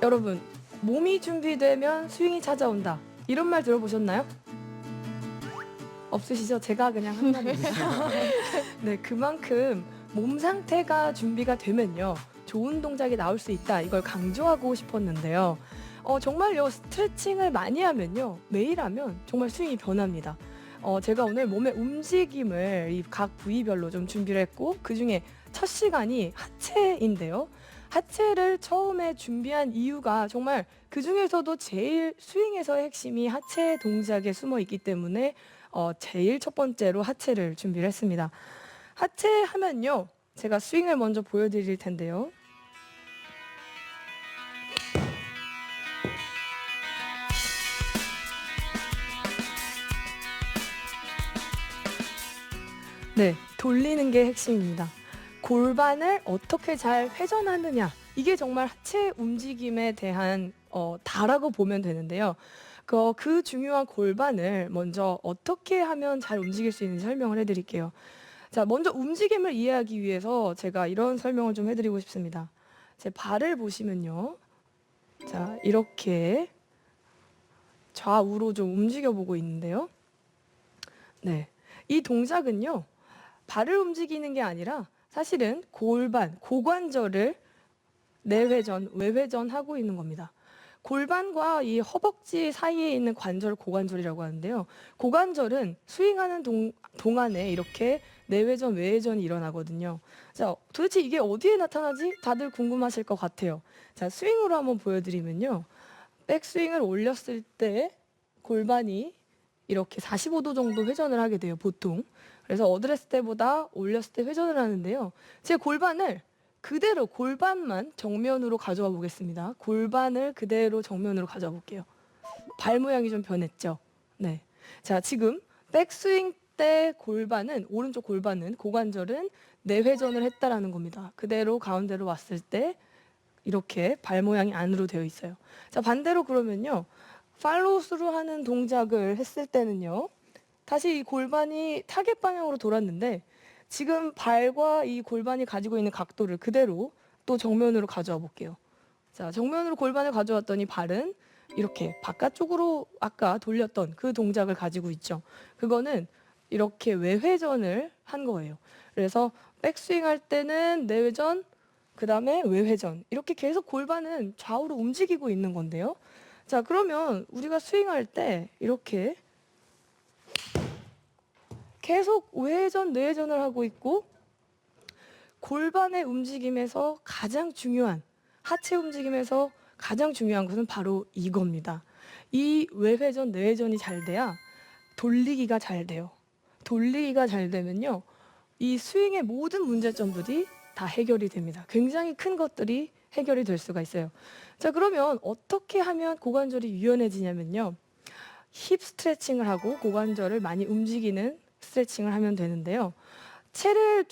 여러분, 몸이 준비되면 스윙이 찾아온다. 이런 말 들어보셨나요? 없으시죠? 제가 그냥 한 말입니다. 네, 그만큼 몸 상태가 준비가 되면요. 좋은 동작이 나올 수 있다. 이걸 강조하고 싶었는데요. 정말요, 스트레칭을 많이 하면요. 매일 하면 정말 스윙이 변합니다. 제가 오늘 몸의 움직임을 이 각 부위별로 좀 준비를 했고, 그 중에 첫 시간이 하체인데요. 하체를 처음에 준비한 이유가 정말 그 중에서도 제일 스윙에서의 핵심이 하체 동작에 숨어 있기 때문에 제일 첫 번째로 하체를 준비를 했습니다. 하체 하면요. 제가 스윙을 먼저 보여드릴 텐데요. 네, 돌리는 게 핵심입니다. 골반을 어떻게 잘 회전하느냐, 이게 정말 하체 움직임에 대한 다라고 보면 되는데요. 그 중요한 골반을 먼저 어떻게 하면 잘 움직일 수 있는지 설명을 해드릴게요. 자, 먼저 움직임을 이해하기 위해서 제가 이런 설명을 좀 해드리고 싶습니다. 제 발을 보시면요. 자, 이렇게 좌우로 좀 움직여 보고 있는데요. 네, 이 동작은요. 발을 움직이는 게 아니라 사실은 골반, 고관절을 내회전, 외회전 하고 있는 겁니다. 골반과 이 허벅지 사이에 있는 관절 고관절이라고 하는데요. 고관절은 스윙하는 동안에 이렇게 내회전, 외회전이 일어나거든요. 자, 도대체 이게 어디에 나타나지? 다들 궁금하실 것 같아요. 자, 스윙으로 한번 보여드리면요. 백스윙을 올렸을 때 골반이 이렇게 45도 정도 회전을 하게 돼요, 보통. 그래서 어드레스 때보다 올렸을 때 회전을 하는데요. 제 골반을 그대로 골반만 정면으로 가져와 보겠습니다. 골반을 그대로 정면으로 가져와 볼게요. 발 모양이 좀 변했죠? 네. 자, 지금 백스윙 때 골반은, 오른쪽 골반은, 고관절은 내회전을 했다라는 겁니다. 그대로 가운데로 왔을 때 이렇게 발 모양이 안으로 되어 있어요. 자, 반대로 그러면요. 팔로우스루 하는 동작을 했을 때는요. 다시 이 골반이 타겟 방향으로 돌았는데 지금 발과 이 골반이 가지고 있는 각도를 그대로 또 정면으로 가져와 볼게요. 자, 정면으로 골반을 가져왔더니 발은 이렇게 바깥쪽으로 아까 돌렸던 그 동작을 가지고 있죠. 그거는 이렇게 외회전을 한 거예요. 그래서 백스윙 할 때는 내회전, 그 다음에 외회전, 이렇게 계속 골반은 좌우로 움직이고 있는 건데요. 자, 그러면 우리가 스윙할 때 이렇게 계속 외회전, 내회전을 하고 있고 골반의 움직임에서 가장 중요한, 하체 움직임에서 가장 중요한 것은 바로 이겁니다. 이 외회전, 내회전이 잘 돼야 돌리기가 잘 돼요. 돌리기가 잘 되면요. 이 스윙의 모든 문제점들이 다 해결이 됩니다. 굉장히 큰 것들이 해결이 될 수가 있어요. 자, 그러면 어떻게 하면 고관절이 유연해지냐면요. 힙 스트레칭을 하고 고관절을 많이 움직이는 스트레칭을 하면 되는데요. 채를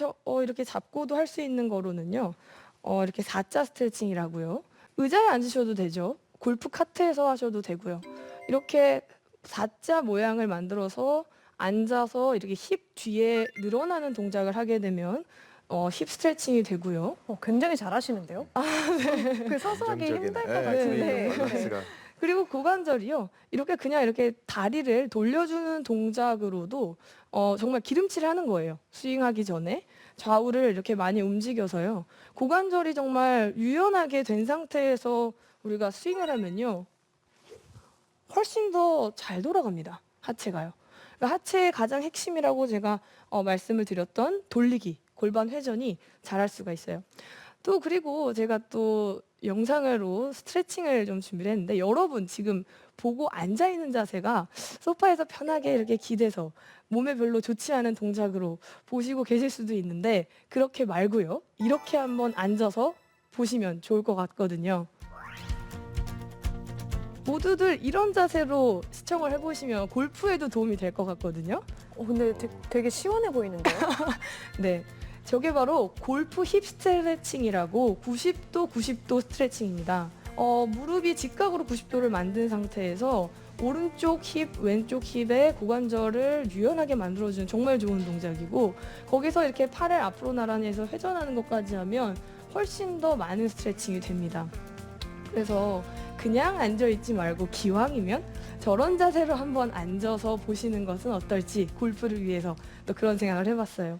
이렇게 잡고도 할 수 있는 거로는요. 이렇게 4자 스트레칭이라고요. 의자에 앉으셔도 되죠. 골프 카트에서 하셔도 되고요. 이렇게 4자 모양을 만들어서 앉아서 이렇게 힙 뒤에 늘어나는 동작을 하게 되면 힙 스트레칭이 되고요. 굉장히 잘하시는데요? 그 서서 하기 힘들 것 같은데. 밸런스가. 그리고 고관절이요. 이렇게 다리를 돌려주는 동작으로도 정말 기름칠을 하는 거예요. 스윙하기 전에 좌우를 이렇게 많이 움직여서요. 고관절이 정말 유연하게 된 상태에서 우리가 스윙을 하면요. 훨씬 더 잘 돌아갑니다. 하체가요. 그러니까 하체의 가장 핵심이라고 제가 말씀을 드렸던 돌리기, 골반 회전이 잘할 수가 있어요. 또 그리고 제가 또 영상으로 스트레칭을 좀 준비를 했는데 여러분 지금 보고 앉아 있는 자세가 소파에서 편하게 이렇게 기대서 몸에 별로 좋지 않은 동작으로 보시고 계실 수도 있는데 그렇게 말고요. 이렇게 한번 앉아서 보시면 좋을 것 같거든요. 모두들 이런 자세로 시청을 해보시면 골프에도 도움이 될 것 같거든요. 근데 되게 시원해 보이는데요? 네. 저게 바로 골프 힙 스트레칭이라고 90도 스트레칭입니다. 무릎이 직각으로 90도를 만든 상태에서 오른쪽 힙, 왼쪽 힙의 고관절을 유연하게 만들어주는 정말 좋은 동작이고 거기서 이렇게 팔을 앞으로 나란히 해서 회전하는 것까지 하면 훨씬 더 많은 스트레칭이 됩니다. 그래서 그냥 앉아있지 말고 기왕이면 저런 자세로 한번 앉아서 보시는 것은 어떨지 골프를 위해서 또 그런 생각을 해봤어요.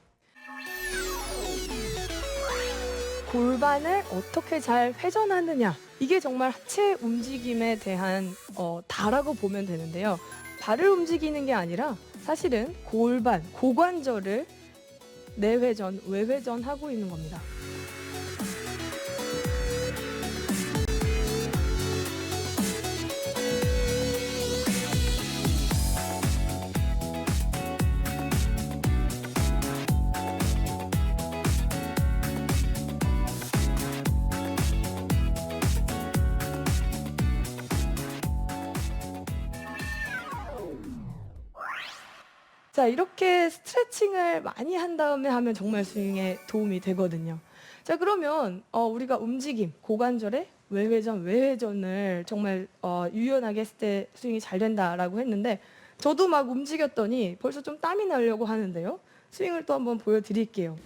골반을 어떻게 잘 회전하느냐, 이게 정말 하체 움직임에 대한 다라고 보면 되는데요. 발을 움직이는 게 아니라 사실은 골반, 고관절을 내회전, 외회전하고 있는 겁니다. 자, 이렇게 스트레칭을 많이 한 다음에 하면 정말 스윙에 도움이 되거든요. 자, 그러면 우리가 움직임, 고관절의 외회전, 외회전을 정말 유연하게 했을 때 스윙이 잘 된다라고 했는데, 저도 막 움직였더니 벌써 좀 땀이 나려고 하는데요. 스윙을 또 한번 보여드릴게요.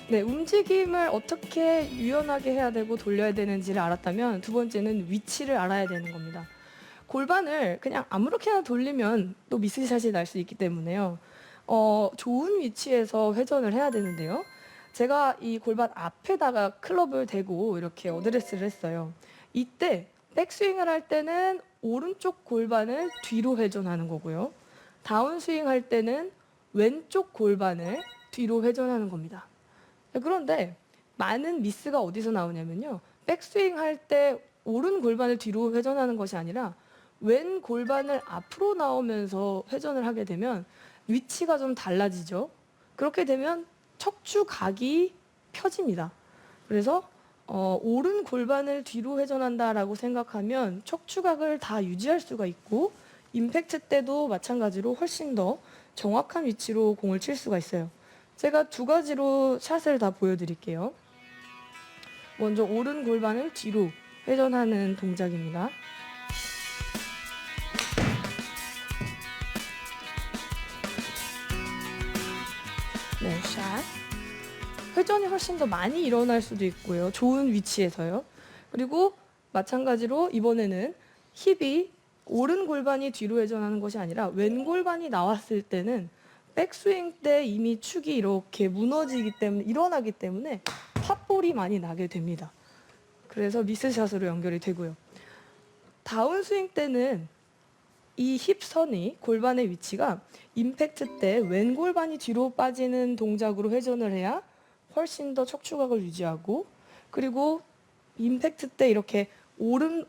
네, 움직임을 어떻게 유연하게 해야 되고 돌려야 되는지를 알았다면 두 번째는 위치를 알아야 되는 겁니다. 골반을 그냥 아무렇게나 돌리면 또 미스샷이 날 수 있기 때문에요. 좋은 위치에서 회전을 해야 되는데요. 제가 이 골반 앞에다가 클럽을 대고 이렇게 어드레스를 했어요. 이때 백스윙을 할 때는 오른쪽 골반을 뒤로 회전하는 거고요. 다운스윙 할 때는 왼쪽 골반을 뒤로 회전하는 겁니다. 그런데 많은 미스가 어디서 나오냐면요. 백스윙 할 때 오른 골반을 뒤로 회전하는 것이 아니라 왼 골반을 앞으로 나오면서 회전을 하게 되면 위치가 좀 달라지죠. 그렇게 되면 척추각이 펴집니다. 그래서 오른 골반을 뒤로 회전한다라고 생각하면 척추각을 다 유지할 수가 있고 임팩트 때도 마찬가지로 훨씬 더 정확한 위치로 공을 칠 수가 있어요. 제가 두 가지로 샷을 다 보여드릴게요. 먼저 오른 골반을 뒤로 회전하는 동작입니다. 네, 샷. 회전이 훨씬 더 많이 일어날 수도 있고요. 좋은 위치에서요. 그리고 마찬가지로 이번에는 힙이 오른 골반이 뒤로 회전하는 것이 아니라 왼 골반이 나왔을 때는 백스윙 때 이미 축이 이렇게 무너지기 때문에 일어나기 때문에 팝볼이 많이 나게 됩니다. 그래서 미스샷으로 연결이 되고요. 다운스윙 때는 이 힙선이 골반의 위치가 임팩트 때 왼 골반이 뒤로 빠지는 동작으로 회전을 해야 훨씬 더 척추각을 유지하고, 그리고 임팩트 때 이렇게 오른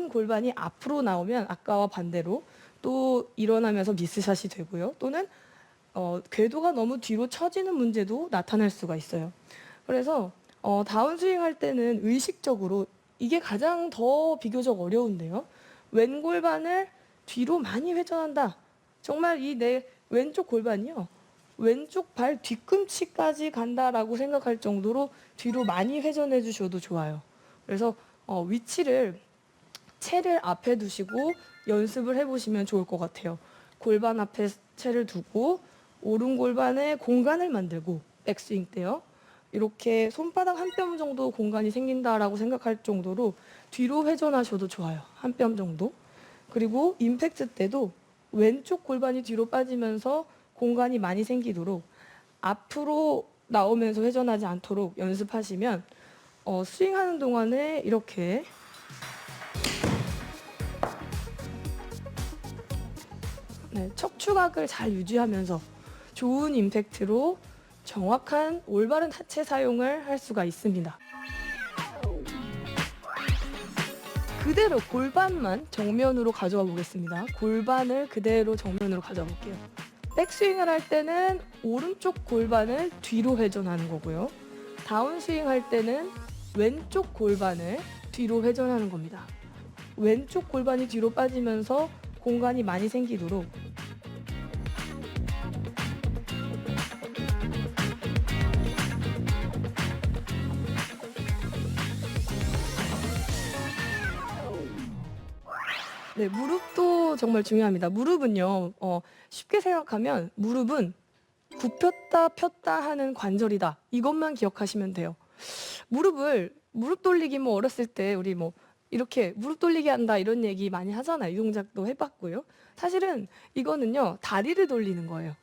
골반이 앞으로 나오면 아까와 반대로 또 일어나면서 미스샷이 되고요. 또는 궤도가 너무 뒤로 처지는 문제도 나타날 수가 있어요. 그래서 다운스윙 할 때는 의식적으로 이게 가장 더 비교적 어려운데요. 왼 골반을 뒤로 많이 회전한다. 정말 이 내 왼쪽 골반이요. 왼쪽 발 뒤꿈치까지 간다라고 생각할 정도로 뒤로 많이 회전해 주셔도 좋아요. 그래서 위치를 채를 앞에 두시고 연습을 해보시면 좋을 것 같아요. 골반 앞에 채를 두고 오른 골반에 공간을 만들고 백스윙 때요. 이렇게 손바닥 한 뼘 정도 공간이 생긴다라고 생각할 정도로 뒤로 회전하셔도 좋아요. 한 뼘 정도. 그리고 임팩트 때도 왼쪽 골반이 뒤로 빠지면서 공간이 많이 생기도록 앞으로 나오면서 회전하지 않도록 연습하시면 스윙하는 동안에 이렇게 척추각을 잘 유지하면서 좋은 임팩트로 정확한 올바른 하체 사용을 할 수가 있습니다. 그대로 골반만 정면으로 가져와 보겠습니다. 골반을 그대로 정면으로 가져와 볼게요. 백스윙을 할 때는 오른쪽 골반을 뒤로 회전하는 거고요. 다운스윙 할 때는 왼쪽 골반을 뒤로 회전하는 겁니다. 왼쪽 골반이 뒤로 빠지면서 공간이 많이 생기도록 네, 무릎도 정말 중요합니다. 무릎은요, 쉽게 생각하면 무릎은 굽혔다 폈다 하는 관절이다. 이것만 기억하시면 돼요. 무릎 돌리기 뭐 어렸을 때 우리 뭐 이렇게 무릎 돌리기 한다 이런 얘기 많이 하잖아요. 이 동작도 해봤고요. 사실은 이거는요, 다리를 돌리는 거예요.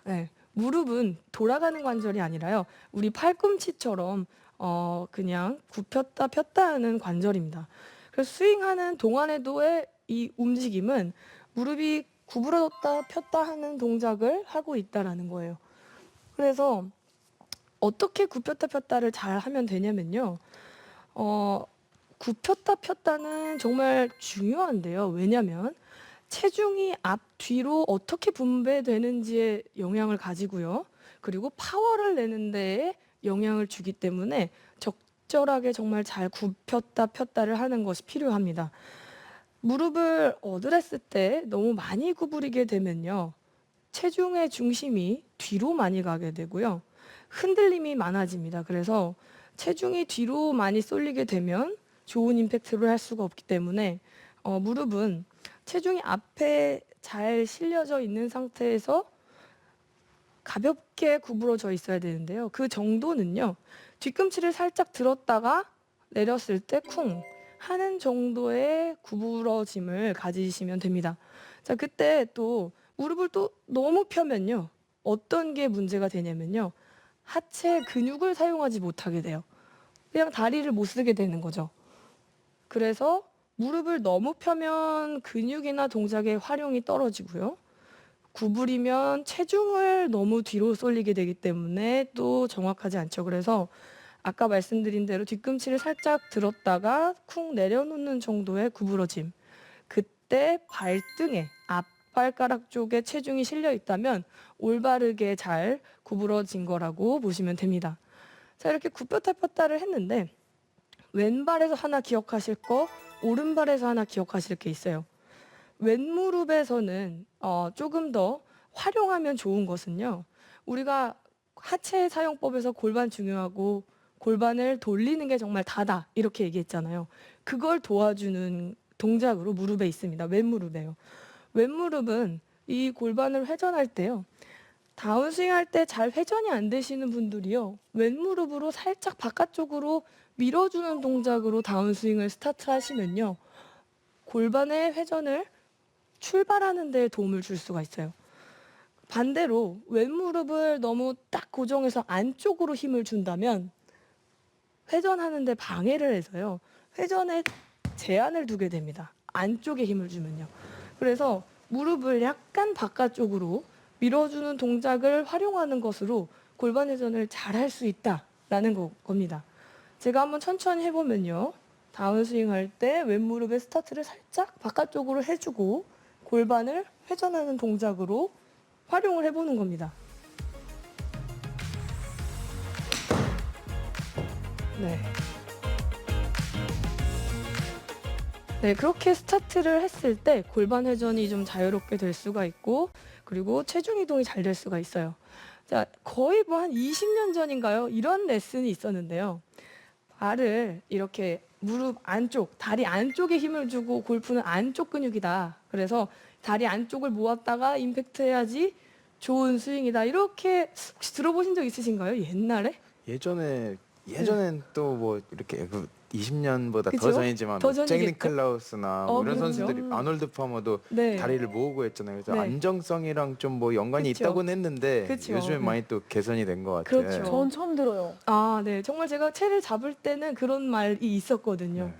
네, 무릎은 돌아가는 관절이 아니라요. 우리 팔꿈치처럼 그냥 굽혔다 폈다 하는 관절입니다. 그래서 스윙하는 동안에도의 이 움직임은 무릎이 구부러졌다 폈다 하는 동작을 하고 있다라는 거예요. 그래서 어떻게 굽혔다 폈다를 잘 하면 되냐면요. 굽혔다 폈다는 정말 중요한데요. 왜냐면 체중이 앞, 뒤로 어떻게 분배되는지에 영향을 가지고요. 그리고 파워를 내는 데에 영향을 주기 때문에 적절하게 정말 잘 굽혔다 폈다를 하는 것이 필요합니다. 무릎을 얻으랬을 때 너무 많이 구부리게 되면요. 체중의 중심이 뒤로 많이 가게 되고요. 흔들림이 많아집니다. 그래서 체중이 뒤로 많이 쏠리게 되면 좋은 임팩트를 할 수가 없기 때문에 무릎은 체중이 앞에 잘 실려져 있는 상태에서 가볍게 구부러져 있어야 되는데요. 그 정도는요. 뒤꿈치를 살짝 들었다가 내렸을 때 쿵 하는 정도의 구부러짐을 가지시면 됩니다. 자, 그때 또 무릎을 또 너무 펴면요. 어떤 게 문제가 되냐면요. 하체 근육을 사용하지 못하게 돼요. 그냥 다리를 못 쓰게 되는 거죠. 그래서 무릎을 너무 펴면 근육이나 동작의 활용이 떨어지고요. 구부리면 체중을 너무 뒤로 쏠리게 되기 때문에 또 정확하지 않죠. 그래서 아까 말씀드린 대로 뒤꿈치를 살짝 들었다가 쿵 내려놓는 정도의 구부러짐. 그때 발등에 앞발가락 쪽에 체중이 실려 있다면 올바르게 잘 구부러진 거라고 보시면 됩니다. 자, 이렇게 굽혔다 폈다를 했는데 왼발에서 하나 기억하실 거, 오른발에서 하나 기억하실 게 있어요. 왼무릎에서는 조금 더 활용하면 좋은 것은요. 우리가 하체 사용법에서 골반 중요하고 골반을 돌리는 게 정말 다다 이렇게 얘기했잖아요. 그걸 도와주는 동작으로 무릎에 있습니다. 왼무릎에요. 왼무릎은 이 골반을 회전할 때요. 다운스윙 할 때 잘 회전이 안 되시는 분들이요. 왼무릎으로 살짝 바깥쪽으로 밀어주는 동작으로 다운스윙을 스타트 하시면요. 골반의 회전을 출발하는 데 도움을 줄 수가 있어요. 반대로 왼무릎을 너무 딱 고정해서 안쪽으로 힘을 준다면 회전하는 데 방해를 해서요. 회전에 제한을 두게 됩니다. 안쪽에 힘을 주면요. 그래서 무릎을 약간 바깥쪽으로 밀어주는 동작을 활용하는 것으로 골반 회전을 잘 할 수 있다라는 겁니다. 제가 한번 천천히 해보면요. 다운스윙 할 때 왼무릎의 스타트를 살짝 바깥쪽으로 해주고 골반을 회전하는 동작으로 활용을 해보는 겁니다. 네. 네, 그렇게 스타트를 했을 때 골반 회전이 좀 자유롭게 될 수가 있고 그리고 체중 이동이 잘 될 수가 있어요. 자, 거의 뭐 한 20년 전인가요? 이런 레슨이 있었는데요. 발을 이렇게 무릎 안쪽, 다리 안쪽에 힘을 주고 골프는 안쪽 근육이다. 그래서 다리 안쪽을 모았다가 임팩트 해야지 좋은 스윙이다. 이렇게 혹시 들어보신 적 있으신가요? 옛날에? 예전엔 또 뭐 이렇게 20년보다 그쵸? 더 전이지만 더 뭐 잭 전이겠죠? 니클라우스나 뭐 이런 그렇죠. 선수들이 아놀드 파머도 네. 다리를 모으고 했잖아요. 그래서 네. 안정성이랑 좀 뭐 연관이 그쵸. 있다고는 했는데 그쵸. 요즘에 네. 많이 또 개선이 된 것 같아요. 그렇죠. 전 처음 들어요. 아, 네. 정말 제가 채를 잡을 때는 그런 말이 있었거든요. 네.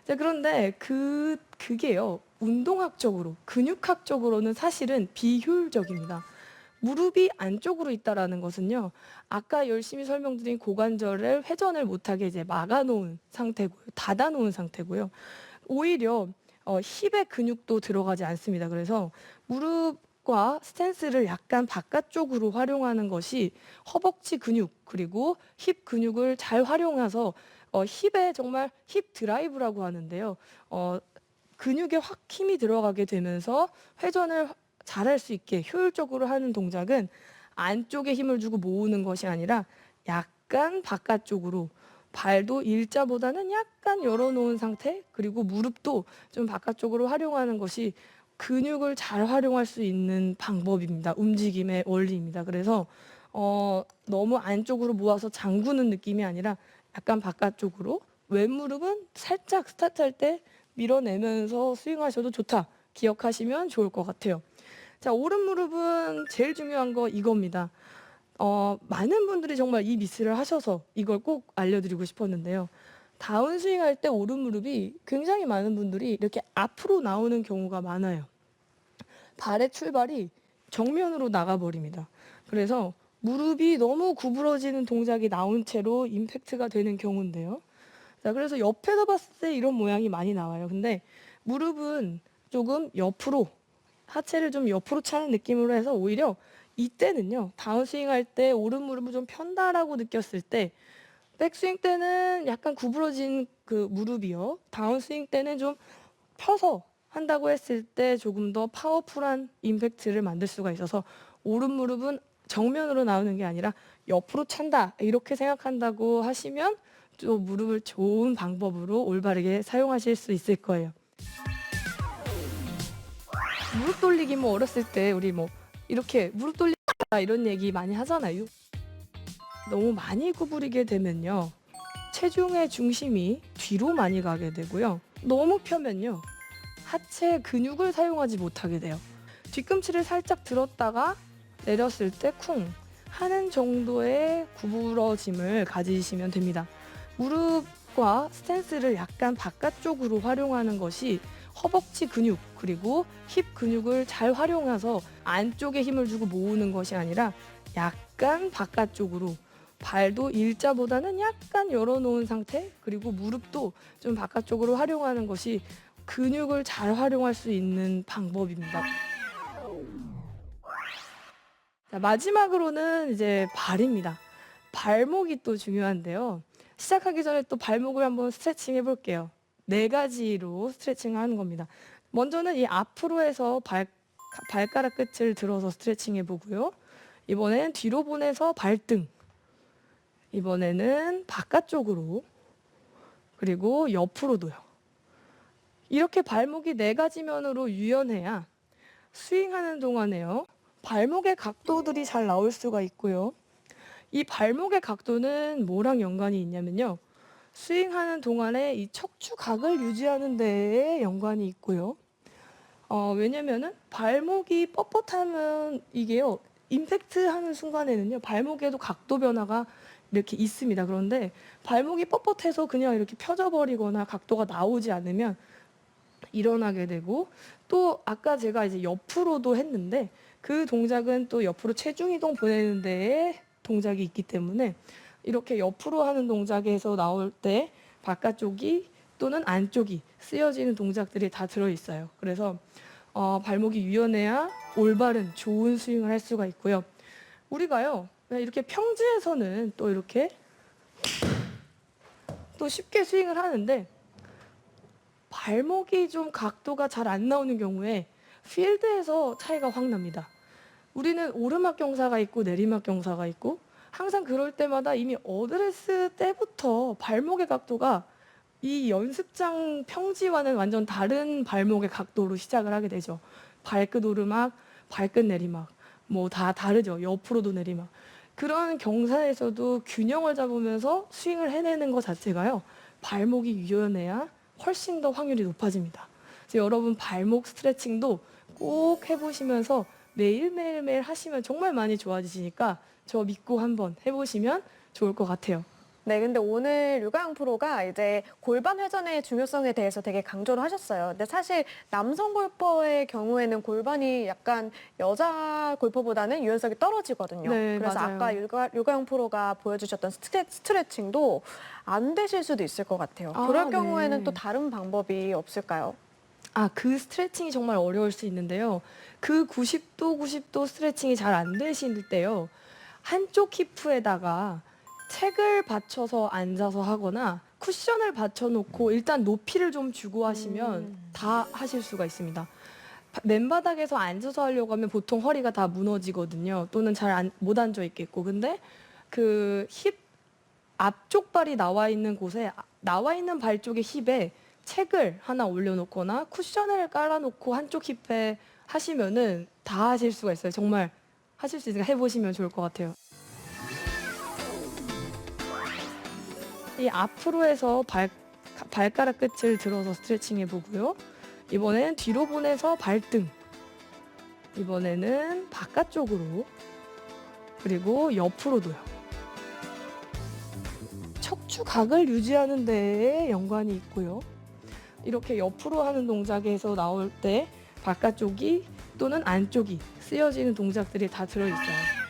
자, 그런데 그게요. 운동학적으로, 근육학적으로는 사실은 비효율적입니다. 무릎이 안쪽으로 있다라는 것은요. 아까 열심히 설명드린 고관절을 회전을 못하게 이제 막아놓은 상태고요. 닫아놓은 상태고요. 오히려 힙의 근육도 들어가지 않습니다. 그래서 무릎과 스탠스를 약간 바깥쪽으로 활용하는 것이 허벅지 근육 그리고 힙 근육을 잘 활용해서 힙에 정말 힙 드라이브라고 하는데요. 근육에 확 힘이 들어가게 되면서 회전을 잘할 수 있게 효율적으로 하는 동작은 안쪽에 힘을 주고 모으는 것이 아니라 약간 바깥쪽으로 발도 일자보다는 약간 열어놓은 상태, 그리고 무릎도 좀 바깥쪽으로 활용하는 것이 근육을 잘 활용할 수 있는 방법입니다. 움직임의 원리입니다. 그래서 너무 안쪽으로 모아서 잠그는 느낌이 아니라 약간 바깥쪽으로, 왼무릎은 살짝 스타트할 때 밀어내면서 스윙하셔도 좋다. 기억하시면 좋을 것 같아요. 자, 오른무릎은 제일 중요한 거 이겁니다. 많은 분들이 정말 이 미스를 하셔서 이걸 꼭 알려드리고 싶었는데요. 다운스윙 할 때 오른무릎이 굉장히 많은 분들이 이렇게 앞으로 나오는 경우가 많아요. 발의 출발이 정면으로 나가버립니다. 그래서 무릎이 너무 구부러지는 동작이 나온 채로 임팩트가 되는 경우인데요. 자, 그래서 옆에서 봤을 때 이런 모양이 많이 나와요. 근데 무릎은 조금 옆으로, 하체를 좀 옆으로 차는 느낌으로 해서 오히려 이때는요, 다운스윙 할 때 오른 무릎을 좀 편다라고 느꼈을 때, 백스윙 때는 약간 구부러진 그 무릎이요, 다운스윙 때는 좀 펴서 한다고 했을 때 조금 더 파워풀한 임팩트를 만들 수가 있어서, 오른 무릎은 정면으로 나오는 게 아니라 옆으로 찬다 이렇게 생각한다고 하시면 또 무릎을 좋은 방법으로 올바르게 사용하실 수 있을 거예요. 무릎 돌리기 뭐 어렸을 때 우리 뭐 이렇게 무릎 돌리다 이런 얘기 많이 하잖아요. 너무 많이 구부리게 되면요, 체중의 중심이 뒤로 많이 가게 되고요. 너무 펴면요, 하체 근육을 사용하지 못하게 돼요. 뒤꿈치를 살짝 들었다가 내렸을 때 쿵 하는 정도의 구부러짐을 가지시면 됩니다. 무릎과 스탠스를 약간 바깥쪽으로 활용하는 것이 허벅지 근육 그리고 힙 근육을 잘 활용해서 안쪽에 힘을 주고 모으는 것이 아니라 약간 바깥쪽으로, 발도 일자보다는 약간 열어놓은 상태, 그리고 무릎도 좀 바깥쪽으로 활용하는 것이 근육을 잘 활용할 수 있는 방법입니다. 자, 마지막으로는 이제 발입니다. 발목이 또 중요한데요. 시작하기 전에 또 발목을 한번 스트레칭 해볼게요. 4가지로 스트레칭을 하는 겁니다. 먼저는 이 앞으로 해서 발가락 끝을 들어서 스트레칭 해보고요. 이번엔 뒤로 보내서 발등, 이번에는 바깥쪽으로, 그리고 옆으로도요. 이렇게 발목이 4가지 면으로 유연해야 스윙하는 동안에요, 발목의 각도들이 잘 나올 수가 있고요. 이 발목의 각도는 뭐랑 연관이 있냐면요, 스윙하는 동안에 이 척추각을 유지하는 데에 연관이 있고요. 왜냐면은 발목이 뻣뻣하면 이게요, 임팩트 하는 순간에는요, 발목에도 각도 변화가 이렇게 있습니다. 그런데 발목이 뻣뻣해서 그냥 이렇게 펴져 버리거나 각도가 나오지 않으면 일어나게 되고, 또 아까 제가 이제 옆으로도 했는데 그 동작은 또 옆으로 체중 이동 보내는 데에 동작이 있기 때문에 이렇게 옆으로 하는 동작에서 나올 때 바깥쪽이 또는 안쪽이 쓰여지는 동작들이 다 들어있어요. 그래서 발목이 유연해야 올바른 좋은 스윙을 할 수가 있고요. 우리가요, 이렇게 평지에서는 또 이렇게 또 쉽게 스윙을 하는데, 발목이 좀 각도가 잘 안 나오는 경우에 필드에서 차이가 확 납니다. 우리는 오르막 경사가 있고 내리막 경사가 있고, 항상 그럴 때마다 이미 어드레스 때부터 발목의 각도가 이 연습장 평지와는 완전 다른 발목의 각도로 시작을 하게 되죠. 발끝 오르막, 발끝 내리막, 뭐 다 다르죠. 옆으로도 내리막. 그런 경사에서도 균형을 잡으면서 스윙을 해내는 것 자체가요, 발목이 유연해야 훨씬 더 확률이 높아집니다. 그래서 여러분 발목 스트레칭도 꼭 해보시면서 매일매일 하시면 정말 많이 좋아지시니까 저 믿고 한번 해보시면 좋을 것 같아요. 네, 근데 오늘 류가영 프로가 이제 골반 회전의 중요성에 대해서 되게 강조를 하셨어요. 근데 사실 남성 골퍼의 경우에는 골반이 약간 여자 골퍼보다는 유연성이 떨어지거든요. 네, 그래서 맞아요. 아까 류가영 프로가 보여주셨던 스트레칭도 안 되실 수도 있을 것 같아요. 그럴 네. 경우에는 또 다른 방법이 없을까요? 그 스트레칭이 정말 어려울 수 있는데요. 그 90도 스트레칭이 잘 안 되실 때요, 한쪽 히프에다가 책을 받쳐서 앉아서 하거나 쿠션을 받쳐놓고 일단 높이를 좀 주고 하시면 다 하실 수가 있습니다. 맨바닥에서 앉아서 하려고 하면 보통 허리가 다 무너지거든요. 또는 잘 못 앉아 있겠고. 근데 그 힙 앞쪽 발이 나와 있는 곳에 나와 있는 발 쪽의 힙에 책을 하나 올려놓거나 쿠션을 깔아놓고 한쪽 힙에 하시면은 다 하실 수가 있어요. 정말 하실 수 있으니까 해보시면 좋을 것 같아요. 이 앞으로 해서 발가락 끝을 들어서 스트레칭 해보고요. 이번엔 뒤로 보내서 발등. 이번에는 바깥쪽으로. 그리고 옆으로도요. 척추각을 유지하는 데에 연관이 있고요. 이렇게 옆으로 하는 동작에서 나올 때 바깥쪽이 또는 안쪽이 쓰여지는 동작들이 다 들어있어요.